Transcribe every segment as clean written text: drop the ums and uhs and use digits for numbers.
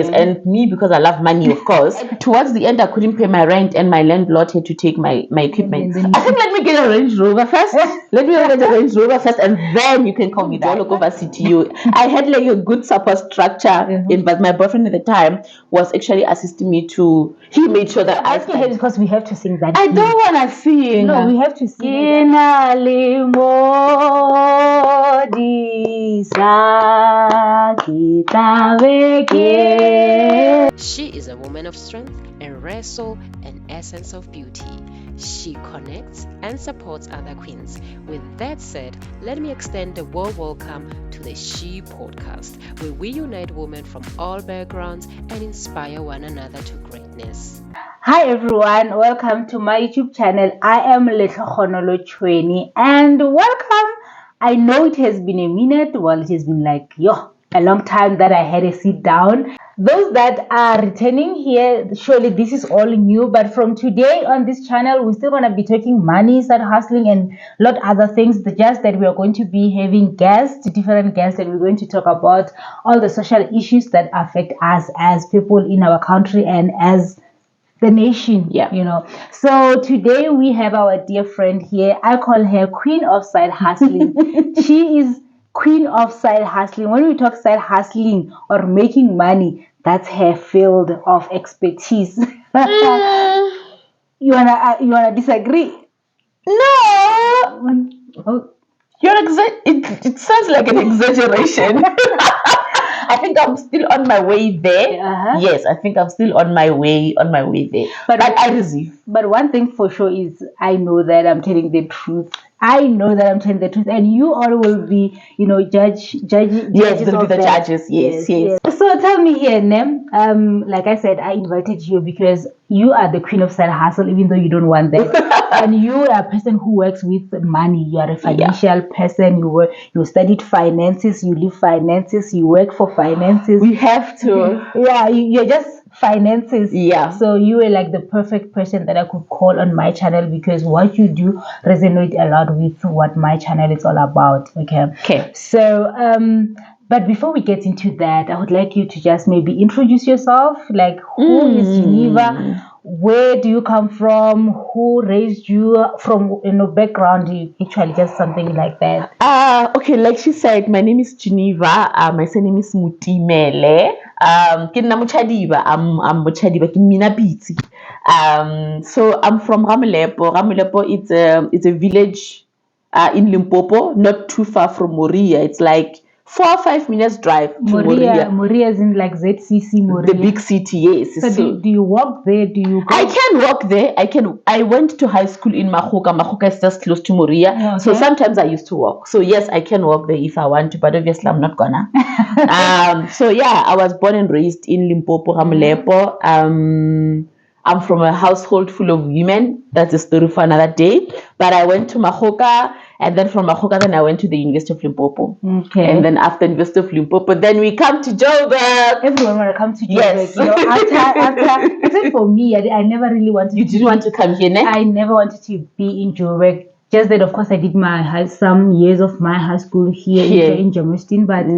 Yes, and me, because I love money, of course. Towards the end, I couldn't pay my rent, and my landlord had to take my equipment. I think let me get a Range Rover first. Let me get a Range Rover first, and then you can call me that. Over CTU. I had like a good support structure, but my boyfriend at the time was actually assisting me to. He made sure that I studied. Because we have to sing that. I don't want to sing. No, we have to sing. She is a woman of strength, a rare soul, an essence of beauty. She connects and supports other queens. With that said, let me extend a warm welcome to the She Podcast, where we unite women from all backgrounds and inspire one another to greatness. Hi everyone, welcome to my YouTube channel. I am Letlhokgonolo Chweni and welcome. I know it has been a minute, well it has been like a long time that I had a sit down. Those that are returning here, surely this is all new, but from today on this channel we're still going to be talking money, side hustling and a lot other things. Just that we are going to be having different guests, and we're going to talk about all the social issues that affect us as people in our country and as the nation. So today we have our dear friend here. I call her Queen of Side Hustling. She is Queen of Side Hustling. When we talk side hustling or making money, that's her field of expertise. You wanna disagree? No. It sounds like an exaggeration. I think I'm still on my way there. Yes, I think I'm still on my way there. But I receive. But one thing for sure is I know that I'm telling the truth. And you all will be, judges. Yes, they'll be the judges. Yes. So tell me here, Nem. Like I said, I invited you because you are the queen of side hustle, even though you don't want that. And you are a person who works with money. You are a financial person. You studied finances. You live finances. You work for finances. We have to. Yeah, you're just finances. Yeah. So you were like the perfect person that I could call on my channel because what you do resonates a lot with what my channel is all about. Okay. So but before we get into that, I would like you to just maybe introduce yourself. Like, who is Geneva? Where do you come from? Who raised you? From background, actually just something like that. Okay, like she said, my name is Geneva. My surname is Mutimele. I'm Mochadiba, so I'm from Ramolepo. Ramolepo it's a village in Limpopo, not too far from Moria. It's like 4 or 5 minutes drive to Moria. Moria is in like ZCC Moria. The big city, yes. So do you walk there? Do you go? I can walk there. I went to high school in Mahoka. Mahoka is just close to Moria. Okay. So sometimes I used to walk. So yes, I can walk there if I want to, but obviously I'm not gonna. So yeah, I was born and raised in Limpopo, Ramolepo. I'm from a household full of women. That's a story for another day. But I went to Mahoka, and then from Mahoka, then I went to the University of Limpopo. Okay. And then after University of Limpopo, then we come to Joburg. Everyone want to come to Joburg. Yes. After for me, I never really wanted. You didn't want to come here, ne? I never wanted to be in Joburg. Just that, of course, I did some years of my high school here in Germiston, but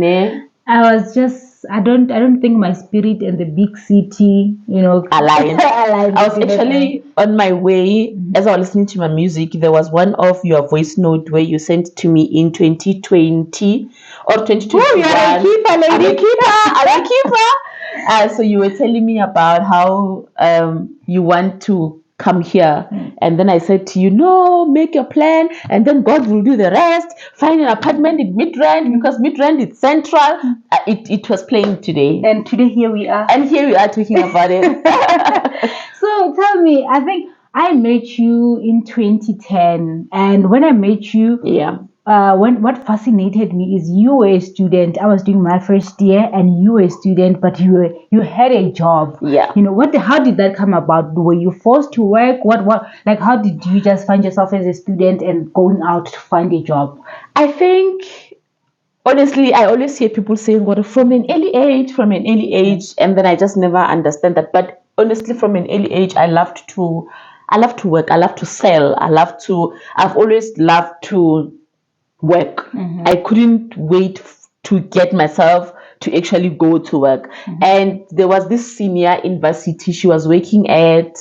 I was just. I don't think my spirit and the big city, aligned. I was actually on my way as I was listening to my music. There was one of your voice note where you sent to me in 2020 or 2021. Oh, you're a keeper, lady. I'm a keeper. So you were telling me about how you want to come here, and then I said to you, no, make your plan and then God will do the rest. Find an apartment in Midrand because Midrand is central. It was playing today, and today here we are talking about it. So tell me, I think I met you in 2010, and when I met you, what fascinated me is you were a student. I was doing my first year and you were a student, but you had a job. Yeah. How did that come about? Were you forced to work? How did you just find yourself as a student and going out to find a job? I think, honestly, I always hear people saying, well, from an early age, and then I just never understand that. But honestly, from an early age, I loved to work. I love to sell. I've always loved to work. I couldn't wait to get myself to actually go to work. And there was this senior in varsity. She was working at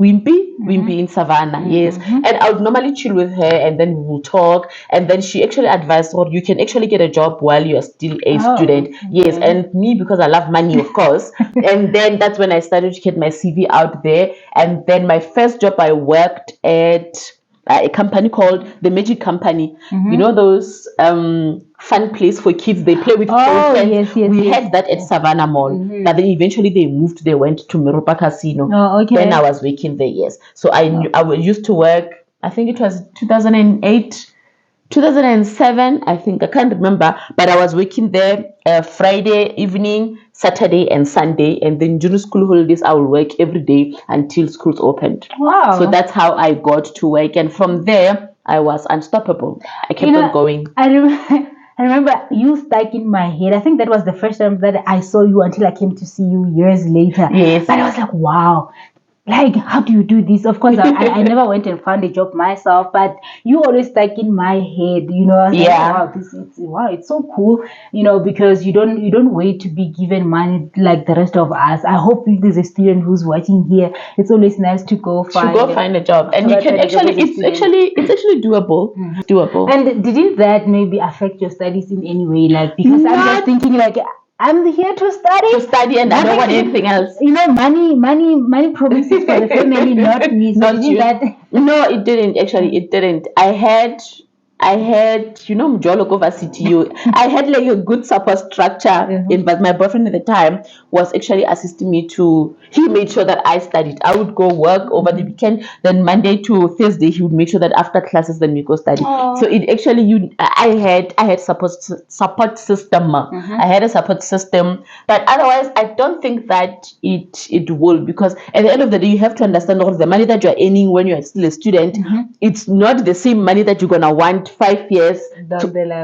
Wimpy in Savannah, yes. And I would normally chill with her, and then we will talk. And then she actually advised, or you can actually get a job while you are still a student. Yes, and me, because I love money, of course. And then that's when I started to get my CV out there. And then my first job, I worked at a company called the Magic Company. You know those fun place for kids, they play with toys. We had that at Savannah Mall. But then eventually they moved, they went to Miropa Casino. Then I was working there, yes. So I used to work, I think it was 2008, 2007, I think, I can't remember, but I was working there Friday evening, Saturday and Sunday, and then during school holidays I will work every day until schools opened. Wow. So that's how I got to work, and from there I was unstoppable. I kept on going. I remember you stuck in my head. I think that was the first time that I saw you until I came to see you years later. Yes. But I was like, wow. Like, how do you do this? Of course, I never went and found a job myself, but you always stuck in my head, you know. I was like, wow, it's so cool, you know, because you don't wait to be given money like the rest of us. I hope if there's a student who's watching here, it's always nice to go find a job, and you can actually, it's actually doable. Doable. And didn't that maybe affect your studies in any way? Like, because I'm just thinking like, I'm here to study, and I don't want anything else. You know, money promises for the family, not me. So not you. No, it didn't. Actually, it didn't. I had, you know, Mjolo Varsity. I had like a good support structure, but my boyfriend at the time was actually assisting me he made sure that I studied. I would go work over the weekend, then Monday to Thursday, he would make sure that after classes, then we go study. So it actually, I had support system. I had a support system, but otherwise, I don't think that it will, because at the end of the day, you have to understand all the money that you're earning when you're still a student. It's not the same money that you're gonna want 5 years.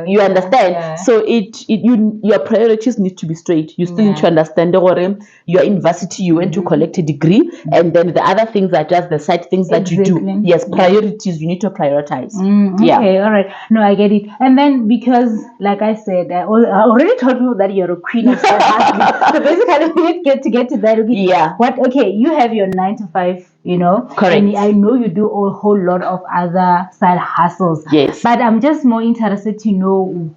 You understand? So your priorities need to be straight. You still need to understand your university, you went to collect a degree, and then the other things are just the side things that you do. Yes, priorities, you need to prioritize. Okay, all right. No, I get it. And then, because like I said, I already told you that you're a queen of side hustling. So basically we need to get to that. Okay, you have your 9 to 5, you know. Correct. And I know you do a whole lot of other side hustles. Yes. But I'm just more interested to know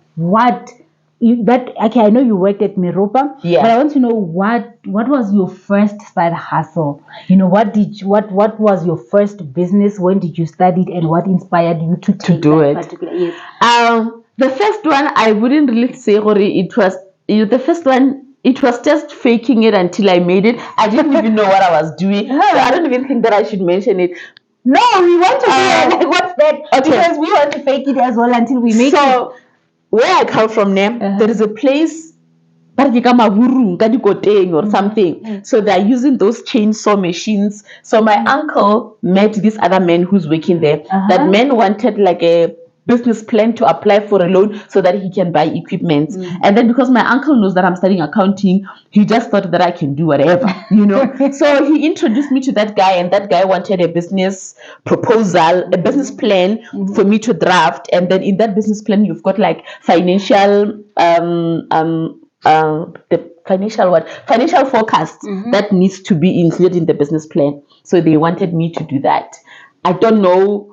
I know you worked at Miropa, but I want to know what was your first side hustle? You know, what was your first business? When did you study it, and what inspired you to do it? Particular? Yes. The first one, I wouldn't really say it was the first one. It was just faking it until I made it. I didn't even know what I was doing. So I don't even think that I should mention it. No, we want to do it. Like, what's that? Okay. Because we want to fake it as well until we make it. So, where I come from there is a place, or something. So they're using those chainsaw machines. So my uncle met this other man who's working there. That man wanted like a business plan to apply for a loan so that he can buy equipment. And then because my uncle knows that I'm studying accounting, he just thought that I can do whatever, you know. So he introduced me to that guy, and that guy wanted a business proposal, a business plan for me to draft. And then in that business plan, you've got like financial financial forecast that needs to be included in the business plan. So they wanted me to do that. I don't know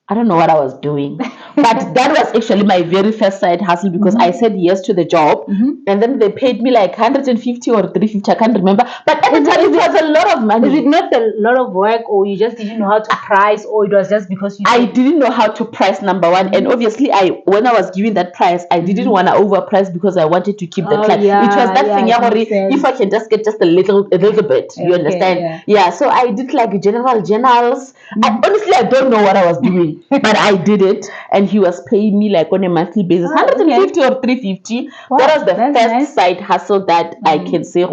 what I was doing, but that was actually my very first side hustle, because I said yes to the job, and then they paid me like 150 or 350, I can't remember. But at the time, it was a lot of money. Is it not a lot of work, or you just didn't know how to price, or it was just because I didn't know how to price, number one, and obviously when I was giving that price, I didn't want to overprice because I wanted to keep the client. It was that thing, if I can just get just a little bit, you understand? Yeah. So I did like journals. Honestly, I don't know what I was doing. But I did it, and he was paying me like on a monthly basis, 150 or 350. Wow, that was the first side hustle that I can say,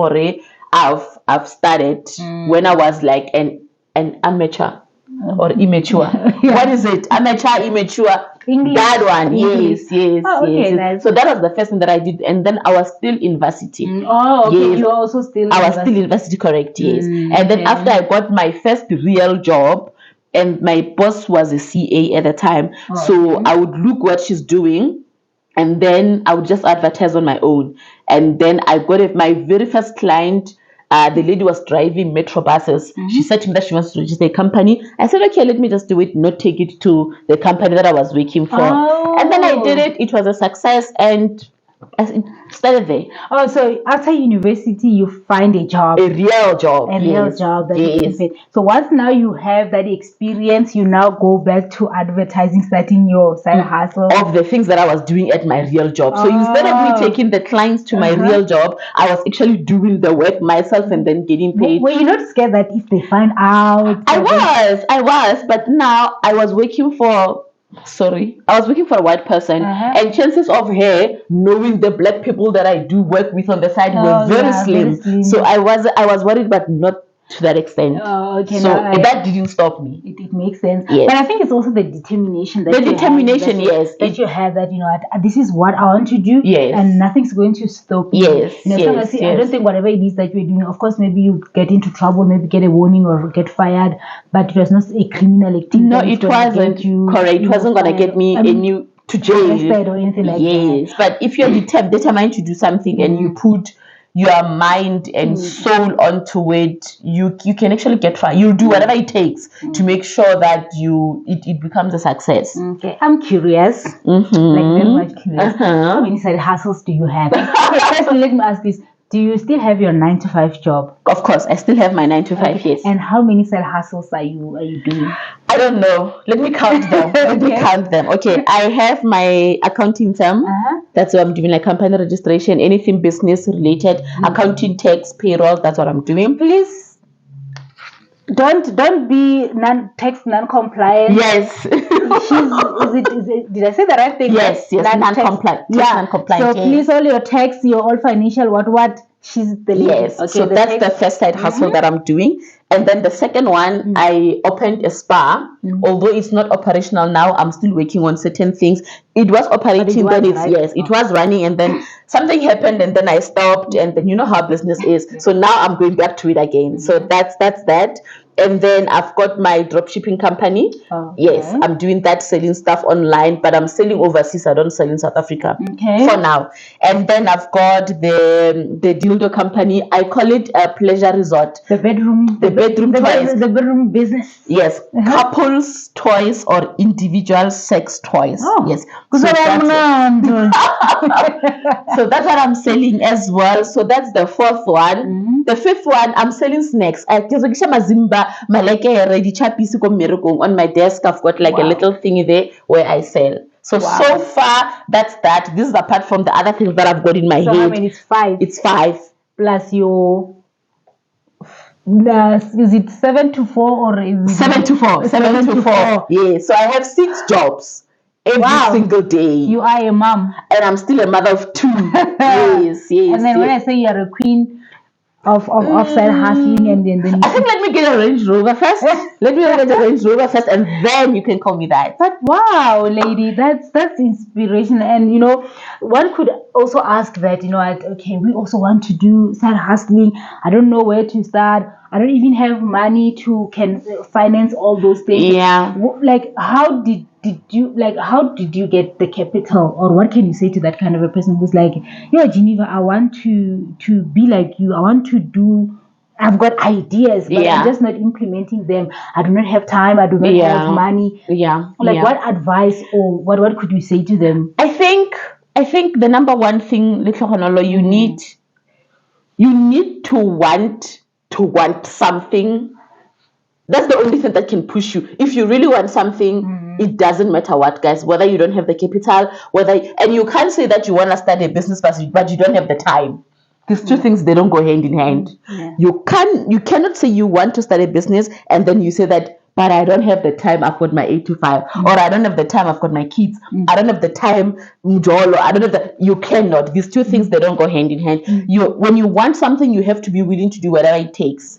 I've started when I was like an amateur or immature. What is it? Amateur, immature. English. That one, yes. Nice. So that was the first thing that I did, and then I was still in varsity. Okay. You were also still. I was still in varsity, correct? Yes. And then after I got my first real job. And my boss was a CA at the time. So I would look what she's doing. and then I would just advertise on my own. And then I got my very first client. The lady was driving metro buses. She said to me that she wants to register a company. I said, okay, let me just do it, not take it to the company that I was working for. And then I did it. It was a success, and I started there. Oh, so after university, you find a job. A real job. A real job that you can fit. So once now you have that experience, you now go back to advertising, starting your side hustle. Of the things that I was doing at my real job. So instead of me taking the clients to my real job, I was actually doing the work myself and then getting paid. Were you not scared that if they find out? I was, but now I was working for a white person, and chances of her knowing the black people that I do work with on the side were very slim. So I was worried, but not to that extent. Okay, so that didn't stop me. It makes sense. Yes. But I think it's also the determination that you have that you know this is what I want to do. Yes. And nothing's going to stop me. Yes. I don't think whatever it is that you're doing, of course, maybe you get into trouble, maybe get a warning or get fired, but it was not a criminal activity. No, it wasn't. Correct. It wasn't going to get me to jail or anything like that. Yes, but if you're determined to do something and you put your mind and soul onto it, you can actually get far. You'll do whatever it takes to make sure that it becomes a success. Okay, I'm curious, like very much curious. How many side hustles do you have? Okay, first let me ask this. Do you still have your 9-to-5 job? Of course, I still have my 9-to-5, yes. And how many side hustles are you doing? I don't know. Let me count them. Let me count them. Okay, I have my accounting firm. That's what I'm doing, like company registration, anything business related, accounting, tax, payroll. That's what I'm doing. Please don't be tax non-compliant. Yes. Did I say the right thing? Yes, non-compliant. So please, all your tax, all financial, what she's the lady. Yes. Okay, so that's the first side hustle that I'm doing. And then the second one, I opened a spa. Although it's not operational now, I'm still working on certain things. It was operating, it was running, and then something happened, and then I stopped, and then you know how business is. So now I'm going back to it again. So that's that. And then I've got my dropshipping company. Yes, I'm doing that, selling stuff online, but I'm selling overseas. I don't sell in South Africa for now. And then I've got the dildo company. I call it a pleasure resort. The bedroom toys. The bedroom business. Yes, couples toys or individual sex toys. Yes. So that's what I'm selling as well. So that's the fourth one. The fifth one, I'm selling snacks. On my desk, I've got like a little thingy there where I sell. So far, that's that. This is apart from the other things that I've got in my head. How many? It's 5. It's 5. Plus your... is it 7 to 4 or is it 7 to 4? 7 to 4. Yeah. So I have 6 jobs every single day. You are a mom, and I'm still a mother of 2. Yes. And then when I say you're a queen of side hustling, and then I think let me get a Range Rover first. And then you can call me that. But wow, lady, that's inspiration. And you know, one could also ask that, you know, okay, we also want to do side hustling. I don't know where to start. I don't even have money to finance all those things. Yeah. Like, how did you get the capital, or what can you say to that kind of a person who's like, yo, Geneva, I want to be like you. I want to do. I've got ideas, but I'm just not implementing them. I do not have time. I do not have money. What advice or what could you say to them? I think the number one thing, Little Honolo, you need to want something. That's the only thing that can push you. If you really want something, it doesn't matter what, guys, whether you don't have the capital, and you can't say that you want to start a business, but you don't have the time. These two things, they don't go hand in hand. You cannot say you want to start a business and then you say that, but I don't have the time, I've got my 8 to 5, or I don't have the time, I've got my kids, I don't have the time, you cannot. These two things, they don't go hand in hand. When you want something, you have to be willing to do whatever it takes.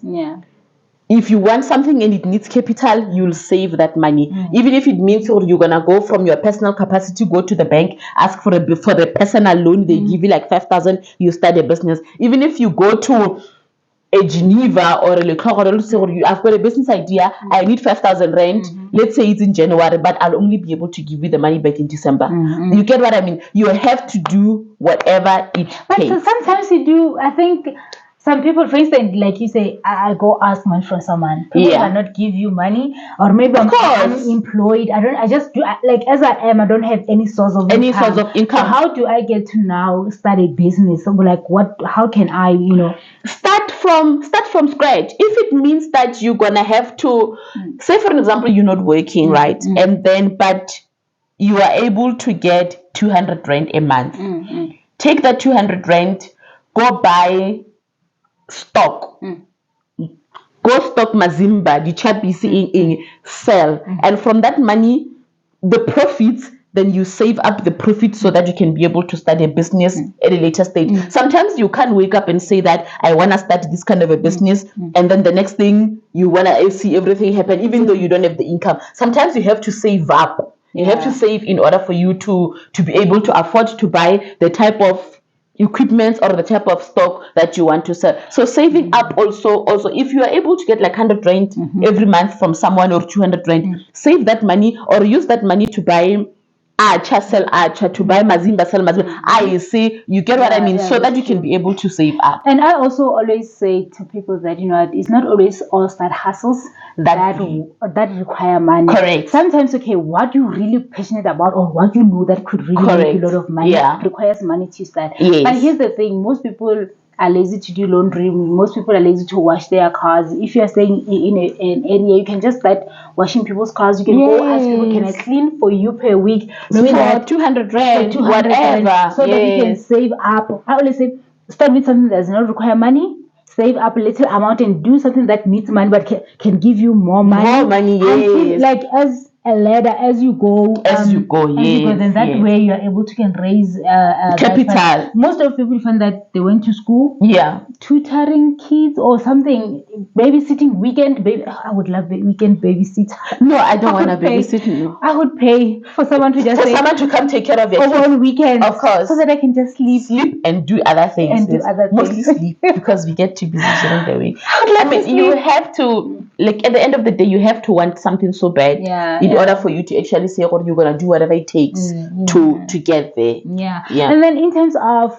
If you want something and it needs capital, you'll save that money. Even if it means you're going to go from your personal capacity, go to the bank, ask for the personal loan, they give you like 5,000, you start a business. Even if you go to a Geneva or a Leclerc, say, I've got a business idea, I need 5,000 rand. Let's say it's in January, but I'll only be able to give you the money back in December. You get what I mean? You have to do whatever it takes. So sometimes you do, I think. Some people, for instance, like you say, I go ask money from someone. People cannot give you money, or maybe I'm unemployed. I just do, like as I am. I don't have any source of income. So how do I get to now start a business? So like, what? How can I, start from scratch? If it means that you're gonna have to, say for example, you're not working, right, and then but you are able to get 200 rand a month. Take that 200 rand, go buy stock, go stock Mazimba, the Chabisi sell, and from that money, the profits, then you save up the profit so that you can be able to start a business at a later stage. Sometimes you can't wake up and say that I want to start this kind of a business, and then the next thing you want to see everything happen, even though you don't have the income. Sometimes you have to save up. You have to save in order for you to be able to afford to buy the type of equipment or the type of stock that you want to sell. So saving up also if you are able to get like 100 rand every month from someone or 200 rand, save that money or use that money to buy sell Archer, to buy Mazimba, sell Mazimba. I see, you get what I mean, so that you can be able to save up. And I also always say to people that, it's not always all side hustles that require money. Correct. Sometimes, what you're really passionate about or what you know that could really make a lot of money requires money to start. Yes. But here's the thing, most people are lazy to do laundry. Most people are lazy to wash their cars. If you are staying in an area, you can just start washing people's cars. You can go ask people, can I clean for you per week? Maybe for 200 rand, whatever. So that you can save up. I always say, start with something that does not require money. Save up a little amount and do something that needs money but can give you more money. More money, yes. Like as a ladder, as you go, then that way you are able to can raise capital. Most of people find that they went to school, tutoring kids or something, babysitting weekend. I would love the weekend babysit. No, I don't want to babysit. No. I would pay for someone to just someone to come take care of it over weekend, of course, so that I can just sleep and do other things. Mostly sleep because we get too busy during the week. I mean, you have to, like, at the end of the day, you have to want something so bad in order for you to actually say, you're gonna do whatever it takes to get there. And then in terms of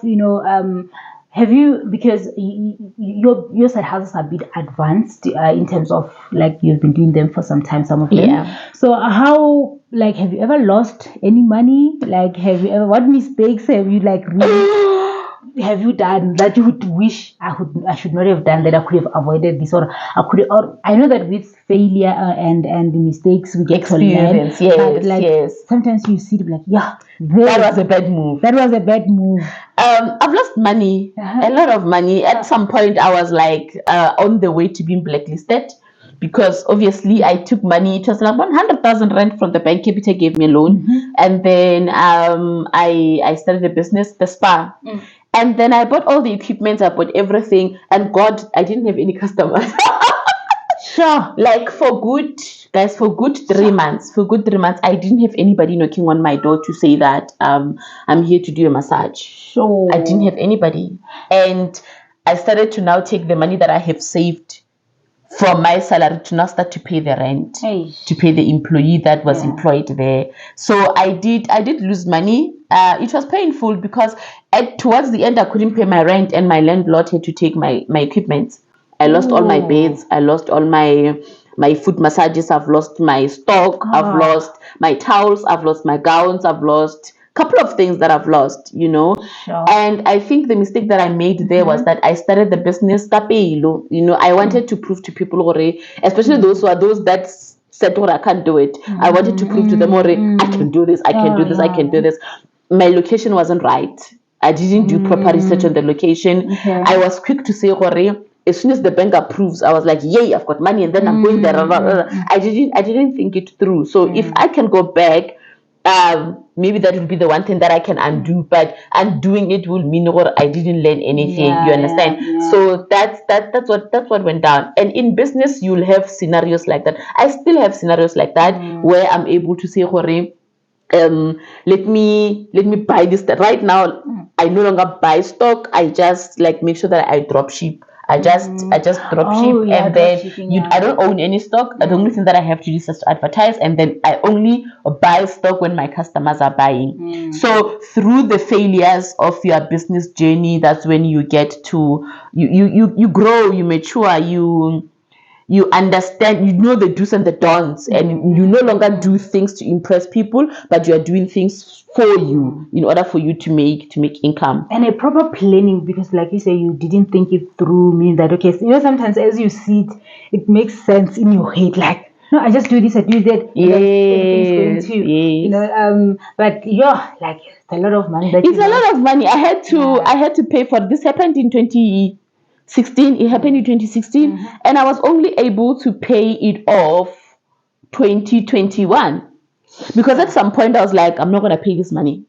have you, because your side houses are a bit advanced in terms of like you've been doing them for some time, some of them. So how, like, have you ever lost any money? Like, what mistakes have you like really have you done that you would wish I should not have done, that I could have avoided this, or I know that with failure and mistakes we get experience. To learn, but sometimes you see like that was a bad move. I've lost money, a lot of money. At some point I was like on the way to being blacklisted, because obviously I took money. It was like 100,000 rand from the bank. Capita gave me a loan, and then I started a business, the spa. And then I bought all the equipment, I bought everything, and God, I didn't have any customers. Sure. Like for good 3 months, I didn't have anybody knocking on my door to say that I'm here to do a massage. Sure. I didn't have anybody. And I started to now take the money that I have saved from my salary to now start to pay the rent, to pay the employee that was employed there. So I did lose money. It was painful because towards the end I couldn't pay my rent, and my landlord had to take my equipment. I lost all my beds. I lost all my foot massages. I've lost my stock. I've lost my towels. I've lost my gowns. I've lost couple of things that I've lost, Sure. And I think the mistake that I made there was that I started the business kapelo. I wanted to prove to people, especially those that said, I can't do it. I wanted to prove to them, I can do this, I can do this. My location wasn't right. I didn't do proper research on the location. Okay. I was quick to say, as soon as the bank approves, I was like, yay, I've got money, and then I'm going there. I didn't think it through. So if I can go back, maybe that will be the one thing that I can undo, but undoing it will mean I didn't learn anything. You understand? So that's what went down. And in business, you'll have scenarios like that. I still have scenarios like that where I'm able to say, let me buy this. Right now, I no longer buy stock. I just like make sure that I drop ship. I just drop ship, Oh, yeah, and then dropshipping, yeah. I don't own any stock. The only thing that I have to do is just to advertise, and then I only buy stock when my customers are buying. So through the failures of your business journey, that's when you get to you grow, you mature, you understand, you know the do's and the don'ts, and you no longer do things to impress people, but you are doing things for you in order for you to make income. And a proper planning, because like you say, you didn't think it through, means that, okay, so, you know, sometimes as you see it, it makes sense in your head, like, no, I just do this, I do that, and then everything's going to, you know, but yeah, like, it's a lot of money. It's a lot of money. I had to pay for this. Happened in 2016. It happened in 2016, and I was only able to pay it off 2021, because at some point I was like, I'm not gonna pay this money.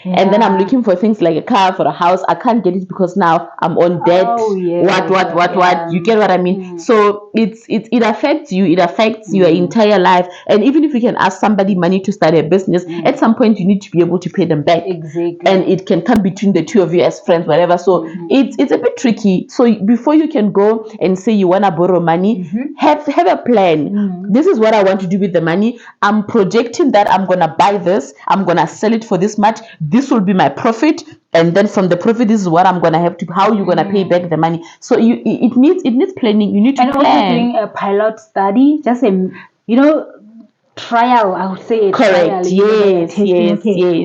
And then I'm looking for things like a car, for a house. I can't get it because now I'm on debt. What? You get what I mean? So it affects you. It affects your entire life. And even if you can ask somebody money to start a business, at some point you need to be able to pay them back. Exactly. And it can come between the two of you as friends, whatever. So it's a bit tricky. So before you can go and say you wanna borrow money, have a plan. This is what I want to do with the money. I'm projecting that I'm gonna buy this. I'm gonna sell it for this much. This will be my profit, and then from the profit, this is what I'm gonna have to. How you're gonna pay back the money? So it needs planning. You need to plan. And also doing a pilot study, just a trial. I would say a correct. trial. Yes.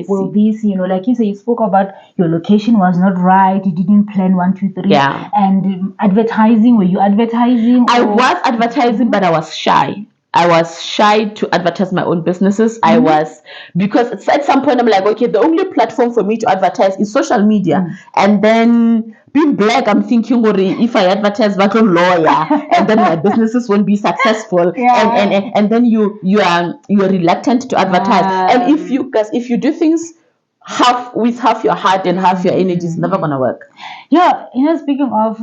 Well, this, like you say, you spoke about your location was not right. You didn't plan 1, 2, 3. Yeah. And advertising. Were you advertising? I was advertising, but I was shy. I was shy to advertise my own businesses. I was, because at some point I'm like, okay, the only platform for me to advertise is social media. And then being black, I'm thinking, if I advertise like a lawyer, and then my businesses won't be successful. And then you are reluctant to advertise. And if you do things with half your heart and half your energy, it's never gonna work. Yeah, speaking of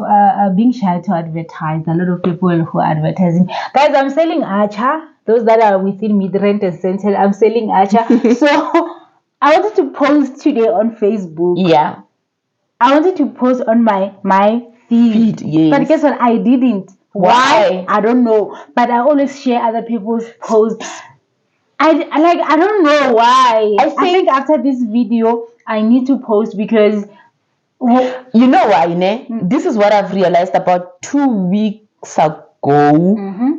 being shy to advertise, a lot of people who are advertising. Guys, I'm selling Archer. Those that are within Midrand and Central, I'm selling Archer. So I wanted to post today on Facebook. Yeah. I wanted to post on my feed. Yes. But guess what? I didn't. Why? I don't know. But I always share other people's posts. I don't know why. I think after this video I need to post, because you know why, ne? This is what I've realized about 2 weeks ago.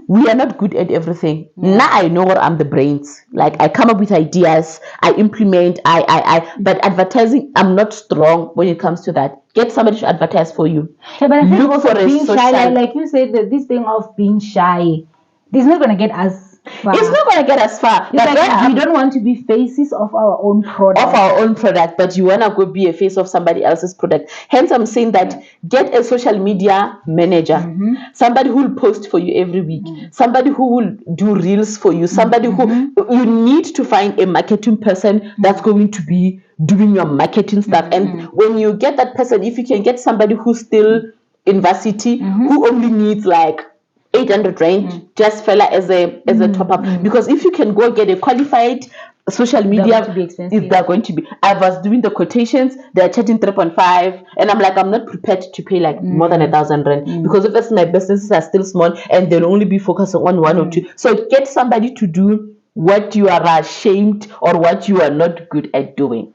We are not good at everything. Now I know what I'm the brains. Like, I come up with ideas, I implement, but advertising, I'm not strong when it comes to that. Get somebody to advertise for you. Yeah, but I think also being shy, like you said, that this thing of being shy, this is not gonna get us far. It's not going to get us far. It's like we don't want to be faces of our own product. But you want to go be a face of somebody else's product. Hence, I'm saying that get a social media manager, somebody who will post for you every week, somebody who will do reels for you, somebody who you need to find a marketing person that's going to be doing your marketing stuff. And when you get that person, if you can get somebody who's still in varsity, who only needs like 800 rand, just fella as a top up, because if you can go get a qualified social media, they're going to be. I was doing the quotations, they're charging 3.5, and I'm like, I'm not prepared to pay like more than 1,000 rand, because if my businesses are still small and they'll only be focusing on 1 or 2. So get somebody to do what you are ashamed or what you are not good at doing.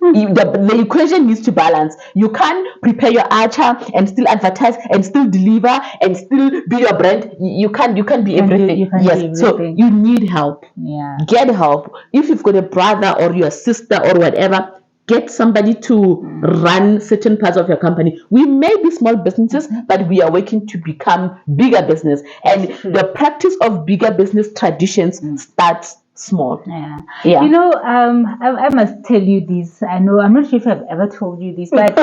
The equation needs to balance. You can't prepare your Archer and still advertise and still deliver and still be your brand. You can't be everything. So you need help. Yeah. Get help. If you've got a brother or your sister or whatever, get somebody to run certain parts of your company. We may be small businesses, but we are working to become bigger business. And the practice of bigger business traditions starts small. Yeah. I must tell you this. I know, I'm not sure if I've ever told you this, but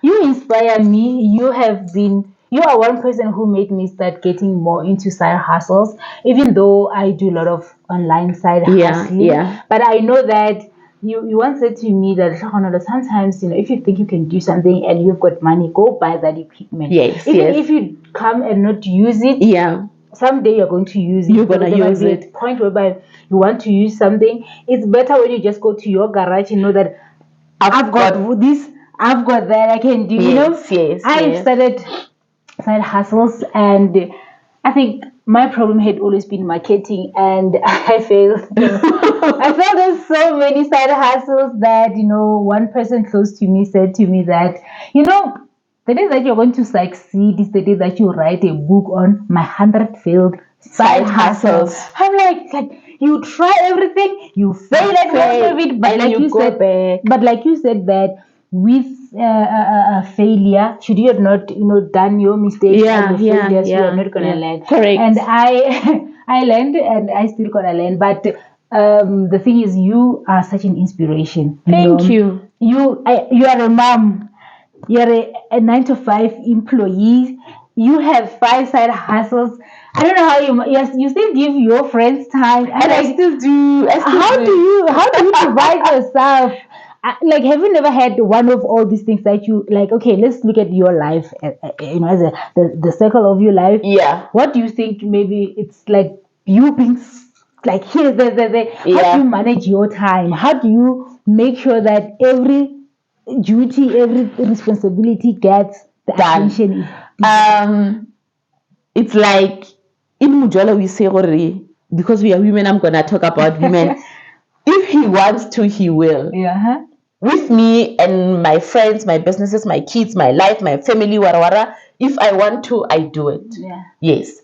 you inspire me. You are one person who made me start getting more into side hustles, even though I do a lot of online side hustling. Yeah. But I know that you once said to me that sometimes, if you think you can do something and you've got money, go buy that equipment. Even if you come and not use it, someday you're going to use it. You're going to use it. A point whereby you want to use something. It's better when you just go to your garage and know that I've got this, I've got that, I can do. I started side hustles, and I think my problem had always been marketing, and I failed. I failed in so many side hustles that, one person close to me said to me that, the day that you're going to succeed is the day that you write a book on my 100 failed side hustles. I'm like you try everything, you fail at most of it, but like you said that with failure, should you have not done your mistakes and your failures, you are not gonna learn. Correct. And I learned, and I still gonna learn. But the thing is, you are such an inspiration. Thank you. You are a mom. You're a 9 to 5 employee. You have 5 side hustles. I don't know how you still give your friends time, and I still do. How do you provide yourself? Like, have you never had one of all these things that you like? Okay, let's look at your life, as the circle of your life. Yeah. What do you think? Maybe it's like you being like here, there. How do you manage your time? How do you make sure that every duty, every responsibility gets the attention? It's like in Mujola we say, because we are women, I'm gonna talk about women. If he wants to, he will. Yeah. With me and my friends, my businesses, my kids, my life, my family, wara. If I want to, I do it. Yeah. Yes.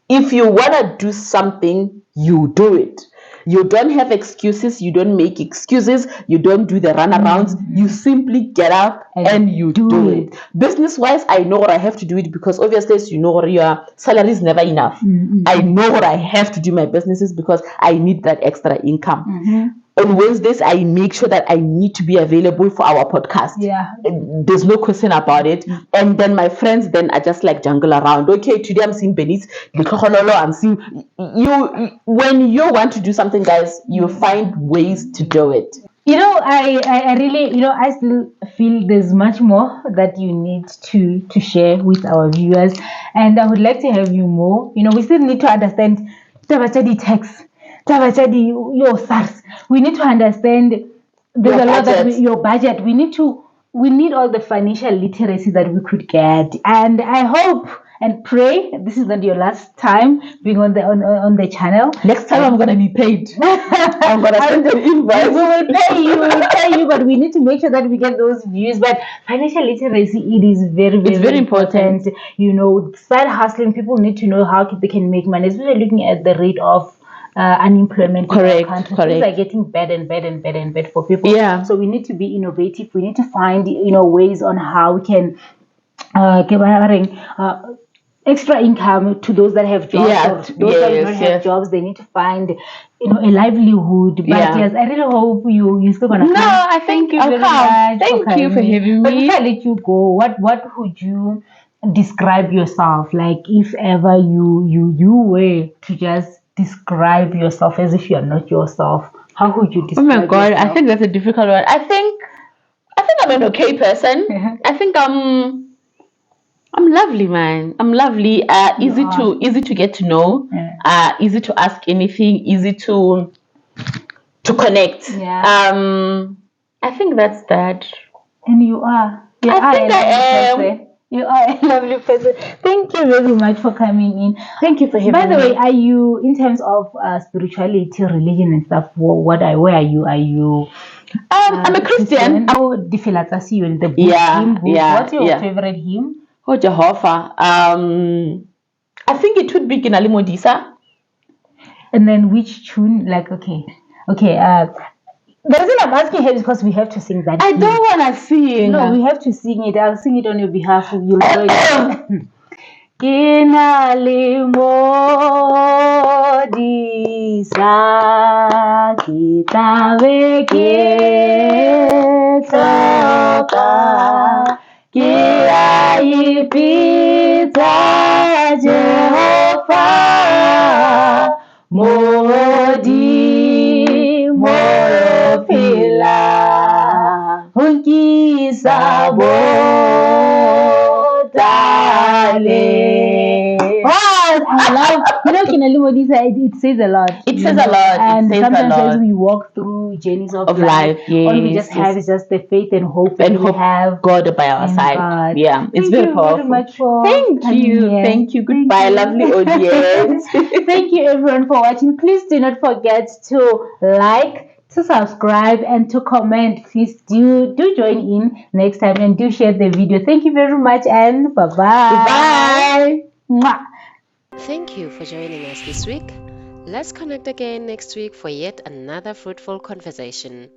If you wanna do something, you do it. You don't have excuses. You don't make excuses. You don't do the runarounds. You simply get up and you do it. Business-wise, I know what I have to do it, because obviously, as you know, your salary is never enough. I know what I have to do my businesses because I need that extra income. On Wednesdays, I make sure that I need to be available for our podcast. Yeah. There's no question about it. And then my friends then are just like jungle around. Okay, today I'm seeing Benis. I'm seeing you. When you want to do something, guys, you find ways to do it. I really, I still feel there's much more that you need to share with our viewers. And I would like to have you more. We still need to understand the tax. Your SARS. We need to understand there's a lot that your budget. We need all the financial literacy that we could get. And I hope and pray this is not your last time being on the channel. Next time I'm gonna be paid. I'm gonna send an invite. We will pay you, but we need to make sure that we get those views. But financial literacy, it is very important. Side hustling, people need to know how they can make money, especially looking at the rate of unemployment in our country. Things are getting bad and bad for people. Yeah. So we need to be innovative. We need to find ways on how we can extra income to those that have jobs. Those that do not have jobs, they need to find a livelihood. But yes, I really hope you're still gonna come. I thank you very much. Thank you for having me. But before I let you go, what would you describe yourself, like if ever you were to just describe yourself as if you're not yourself? How would you describe yourself? Oh my God, yourself? I think that's a difficult one. I think I'm an okay person. I think I'm lovely, man. I'm lovely. Easy to get to know. Easy to ask anything. Easy to connect. I think that's that. And you are. I think I am. You are a lovely person. Thank you very much for coming in. Thank you for having me. By the way, are you, in terms of spirituality, religion and stuff, where are you? Are you? I'm a Christian. Oh, the book. Yeah. What's your favorite hymn? Oh, Jehovah. I think it would be Kinali Modisa. And then which tune? Like, okay. The reason I'm asking her is because we have to sing that. I don't want to sing. No, we have to sing it. I'll sing it on your behalf. You'll enjoy it. Kinali Modisa Kitabe Ketoka Kiaipita Jehovah Modi Moyo Pila Hunki Sabo Dale. I love, Kinali Modisa, it says a lot. It says a lot. And It says a sometimes as lot. we walk through journeys of life, all we yes, just have is just the faith and hope that and we hope have. God by our in side. God. Yeah, it's Thank very you powerful. very much for Thank coming you. here. Thank you. Thank Goodbye, you. lovely audience. Thank you everyone for watching. Please do not forget to like, to subscribe, and to comment. Please do join in next time and do share the video. Thank you very much and bye bye. Bye. Thank you for joining us this week. Let's connect again next week for yet another fruitful conversation.